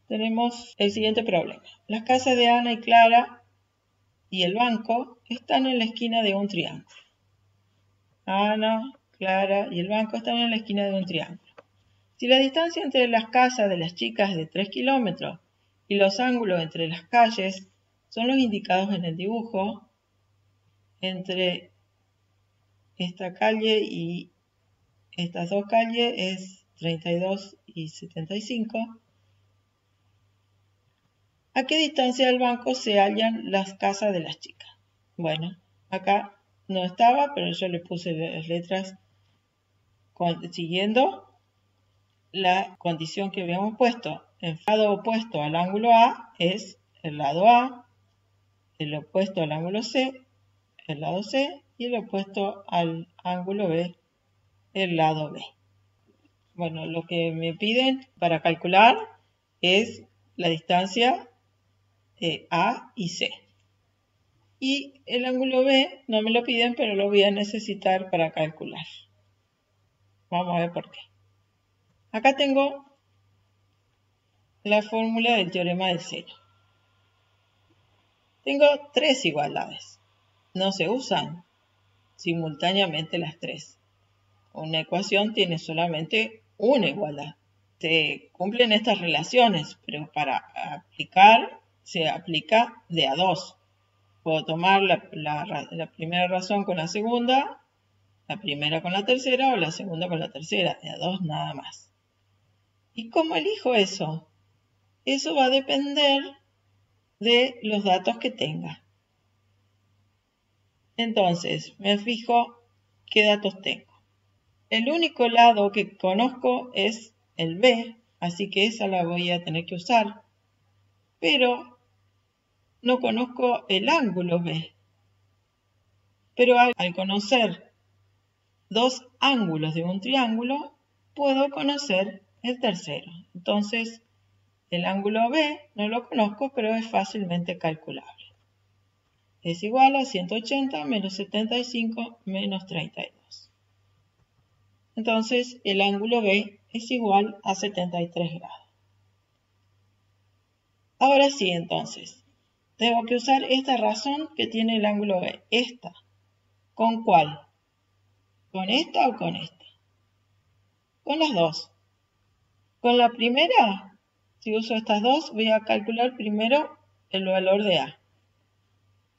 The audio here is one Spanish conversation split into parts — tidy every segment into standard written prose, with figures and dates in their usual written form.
tenemos el siguiente problema. Las casas de Ana y Clara y el banco están en la esquina de un triángulo. Ana, Clara y el banco están en la esquina de un triángulo. Si la distancia entre las casas de las chicas es de 3 kilómetros y los ángulos entre las calles son los indicados en el dibujo, entre esta calle y estas dos calles es 32 y 75. ¿A qué distancia del banco se hallan las casas de las chicas? Bueno, acá no estaba, pero yo le puse las letras siguiendo la condición que habíamos puesto. El lado opuesto al ángulo A es el lado A, el opuesto al ángulo C, el lado C, y el opuesto al ángulo B, el lado B. Bueno, lo que me piden para calcular es la distancia A y C. Y el ángulo B no me lo piden, pero lo voy a necesitar para calcular. Vamos a ver por qué. Acá tengo la fórmula del teorema del seno. Tengo tres igualdades. No se usan simultáneamente las tres. Una ecuación tiene solamente una igualdad. Se cumplen estas relaciones, pero para aplicar se aplica de a dos. Puedo tomar la primera razón con la segunda, la primera con la tercera o la segunda con la tercera, de a dos nada más. ¿Y cómo elijo eso? Eso va a depender de los datos que tenga. Entonces, me fijo qué datos tengo. El único lado que conozco es el B, así que esa la voy a tener que usar. Pero no conozco el ángulo B. Pero al conocer dos ángulos de un triángulo, puedo conocer el tercero. Entonces, el ángulo B no lo conozco, pero es fácilmente calculable. Es igual a 180 menos 75 menos 32. Entonces, el ángulo B es igual a 73 grados. Ahora sí, entonces, tengo que usar esta razón que tiene el ángulo B. Esta. ¿Con cuál? ¿Con esta o con esta? Con las dos. Con la primera, si uso estas dos, voy a calcular primero el valor de A.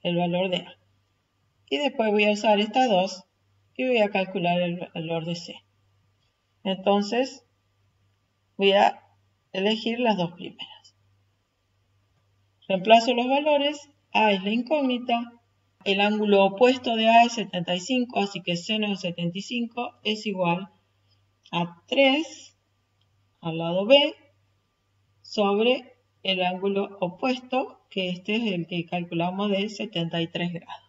El valor de A. Y después voy a usar estas dos y voy a calcular el valor de C. Entonces, voy a elegir las dos primeras. Reemplazo los valores. A es la incógnita. El ángulo opuesto de A es 75, así que seno de 75 es igual a 3 al lado B sobre el ángulo opuesto, que este es el que calculamos de 73 grados.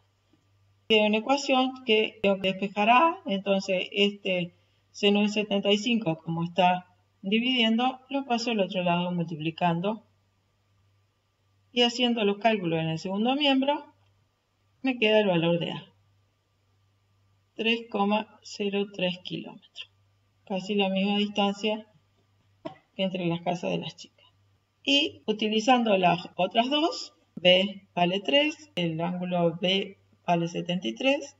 Queda una ecuación que tengo que despejar A, entonces este seno de 75, como está dividiendo, lo paso al otro lado multiplicando y haciendo los cálculos en el segundo miembro, me queda el valor de A. 3,03 kilómetros. Casi la misma distancia que entre las casas de las chicas. Y utilizando las otras dos, B vale 3, el ángulo B vale 73,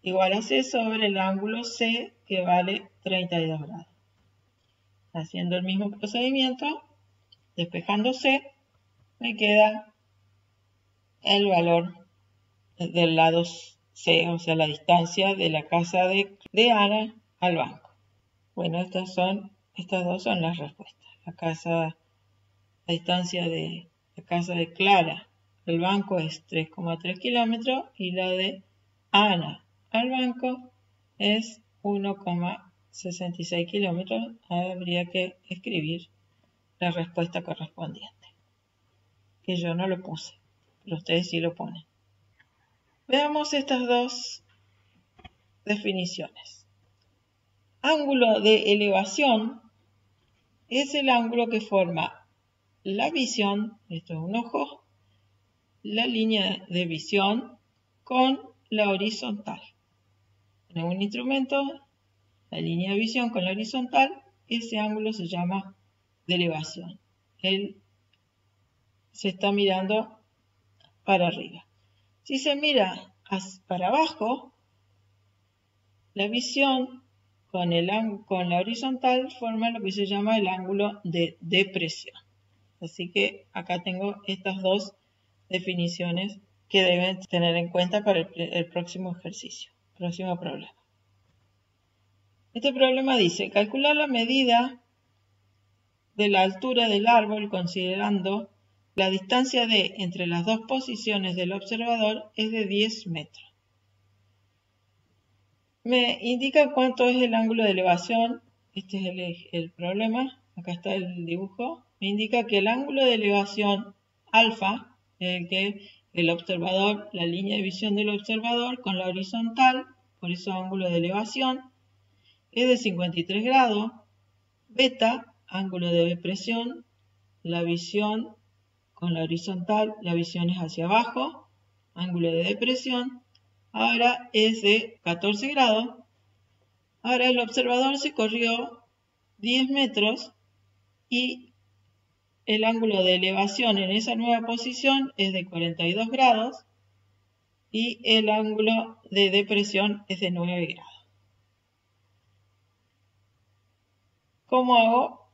igual a C sobre el ángulo C que vale 32 grados. Haciendo el mismo procedimiento, despejando C, me queda el valor del lado C, o sea, la distancia de la casa de Ana al banco. Bueno, estas dos son las respuestas. La distancia de la casa de Clara al banco es 3,3 kilómetros y la de Ana al banco es 1,66 kilómetros. Habría que escribir la respuesta correspondiente, que yo no lo puse, pero ustedes sí lo ponen. Veamos estas dos definiciones. Ángulo de elevación es el ángulo que forma la visión, esto es un ojo, la línea de visión con la horizontal. En un instrumento, la línea de visión con la horizontal, ese ángulo se llama de elevación. él se está mirando para arriba. Si se mira para abajo, la visión con la horizontal forma lo que se llama el ángulo de depresión. Así que acá tengo estas dos definiciones que deben tener en cuenta para el próximo ejercicio, próximo problema. Este problema dice, calcular la medida de la altura del árbol considerando la distancia entre las dos posiciones del observador es de 10 metros. Me indica cuánto es el ángulo de elevación. Este es el problema. Acá está el dibujo. Me indica que el ángulo de elevación alfa, el que el observador, la línea de visión del observador con la horizontal, por eso ángulo de elevación, es de 53 grados. Beta, ángulo de depresión, la visión con la horizontal, la visión es hacia abajo, ángulo de depresión, ahora es de 14 grados. Ahora el observador se corrió 10 metros y el ángulo de elevación en esa nueva posición es de 42 grados y el ángulo de depresión es de 9 grados. ¿Cómo hago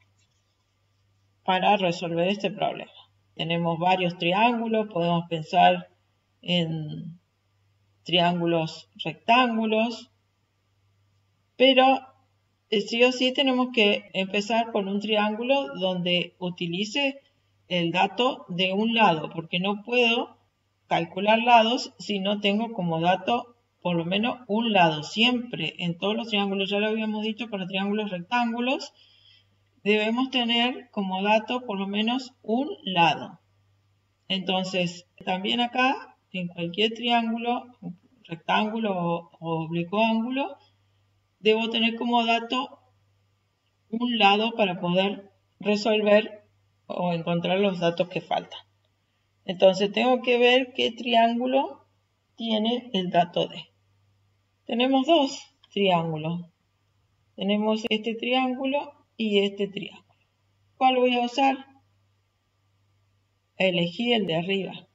para resolver este problema? Tenemos varios triángulos, podemos pensar en triángulos rectángulos, pero sí o sí tenemos que empezar con un triángulo donde utilice el dato de un lado, porque no puedo calcular lados si no tengo como dato por lo menos un lado. Siempre en todos los triángulos, ya lo habíamos dicho, para triángulos rectángulos, debemos tener como dato por lo menos un lado. Entonces, también acá, en cualquier triángulo, rectángulo o oblicuo debo tener como dato un lado para poder resolver o encontrar los datos que faltan. Entonces tengo que ver qué triángulo tiene el dato D. Tenemos dos triángulos. Tenemos este triángulo y este triángulo. ¿Cuál voy a usar? Elegí el de arriba,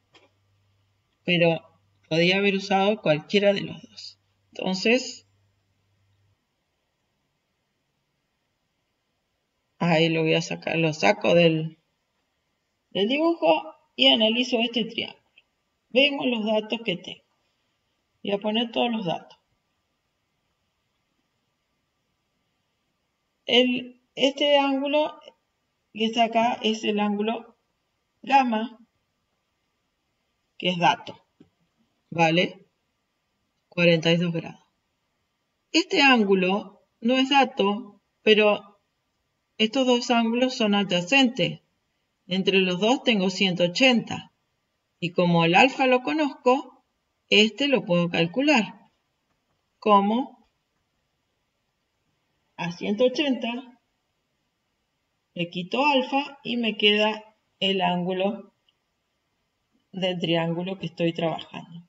pero podía haber usado cualquiera de los dos. Entonces, ahí lo voy a sacar, lo saco del dibujo y analizo este triángulo. Vemos los datos que tengo. Voy a poner todos los datos. Este ángulo que está acá es el ángulo gamma, que es dato. Vale 42 grados. Este ángulo no es dato, pero estos dos ángulos son adyacentes. Entre los dos tengo 180. Y como el alfa lo conozco, este lo puedo calcular. Como a 180 le quito alfa y me queda el ángulo del triángulo que estoy trabajando.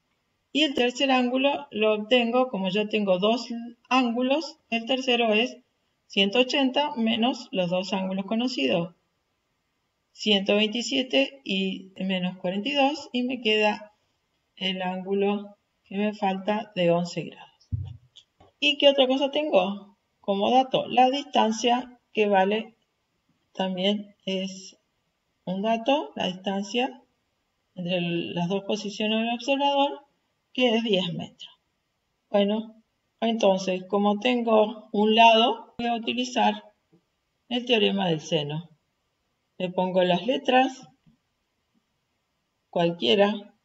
Y el tercer ángulo lo obtengo, como yo tengo dos ángulos, el tercero es 180 menos los dos ángulos conocidos, 127 y menos 42, y me queda el ángulo que me falta de 11 grados. ¿Y qué otra cosa tengo? Como dato, la distancia, que vale, también es un dato, la distancia entre las dos posiciones del observador, que es 10 metros. Bueno, entonces, como tengo un lado, voy a utilizar el teorema del seno. Le pongo las letras, cualquiera.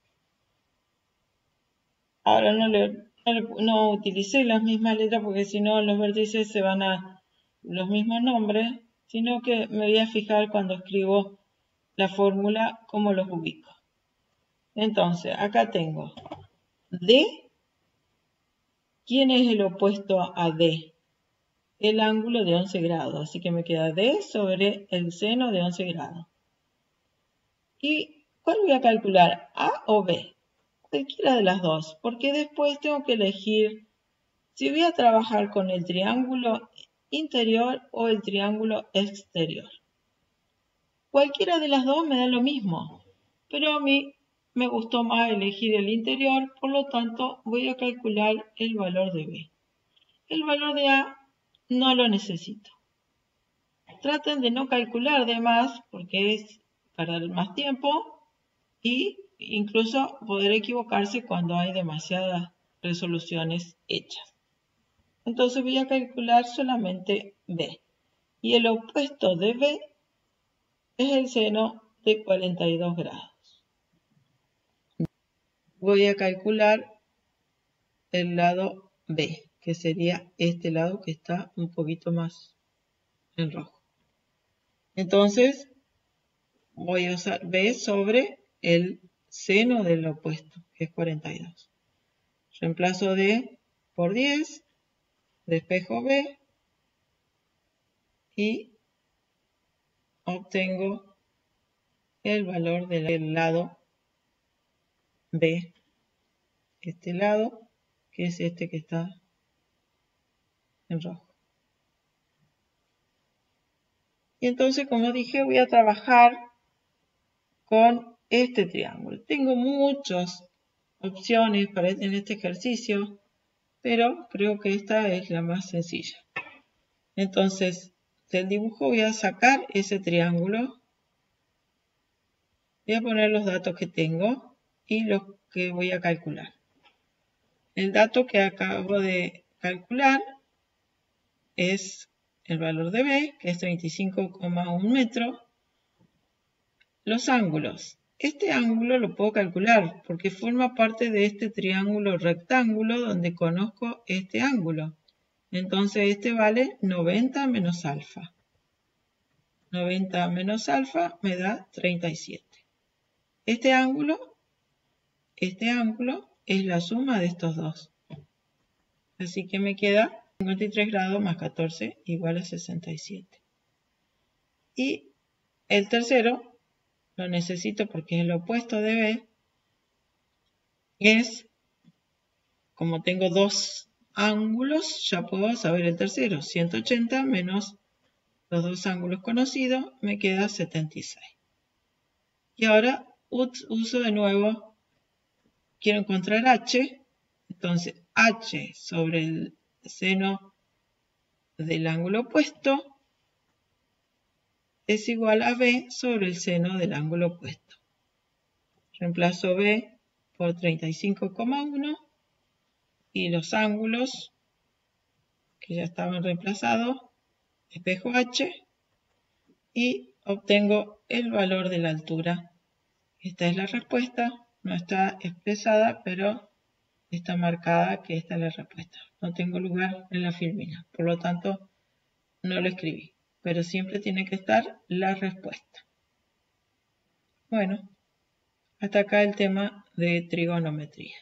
Ahora no utilicé las mismas letras porque si no los vértices se van a los mismos nombres, sino que me voy a fijar cuando escribo la fórmula cómo los ubico. Entonces, acá tengo D. ¿Quién es el opuesto a D? El ángulo de 11 grados, así que me queda D sobre el seno de 11 grados. ¿Y cuál voy a calcular? ¿A o B? Cualquiera de las dos, porque después tengo que elegir si voy a trabajar con el triángulo interior o el triángulo exterior. Cualquiera de las dos me da lo mismo, pero a mí me gustó más elegir el interior, por lo tanto voy a calcular el valor de B. El valor de A no lo necesito. Traten de no calcular de más porque es perder más tiempo y incluso poder equivocarse cuando hay demasiadas resoluciones hechas. Entonces voy a calcular solamente B. Y el opuesto de B es el seno de 42 grados. Voy a calcular el lado B, que sería este lado que está un poquito más en rojo. Entonces voy a usar B sobre el seno del opuesto, que es 42. Reemplazo D por 10, despejo B y obtengo el valor del lado B, este lado, que es este que está en rojo. Y entonces, como dije, voy a trabajar con este triángulo. Tengo muchas opciones en este ejercicio, pero creo que esta es la más sencilla. Entonces, del dibujo voy a sacar ese triángulo. Voy a poner los datos que tengo y los que voy a calcular. El dato que acabo de calcular es el valor de B, que es 35,1 metros. Los ángulos. Este ángulo lo puedo calcular porque forma parte de este triángulo rectángulo donde conozco este ángulo. Entonces este vale 90 menos alfa. 90 menos alfa me da 37. Este ángulo es la suma de estos dos. Así que me queda 53 grados más 14 igual a 67. Y el tercero lo necesito porque es el opuesto de B. Es, como tengo dos ángulos, ya puedo saber el tercero. 180 menos los dos ángulos conocidos me queda 76. Y ahora uso de nuevo, quiero encontrar H. Entonces H sobre el seno del ángulo opuesto es igual a B sobre el seno del ángulo opuesto. Reemplazo B por 35,1 y los ángulos que ya estaban reemplazados, despejo H y obtengo el valor de la altura. Esta es la respuesta, no está expresada, pero está marcada que esta es la respuesta. No tengo lugar en la filmina, por lo tanto no lo escribí, pero siempre tiene que estar la respuesta. Bueno, hasta acá el tema de trigonometría.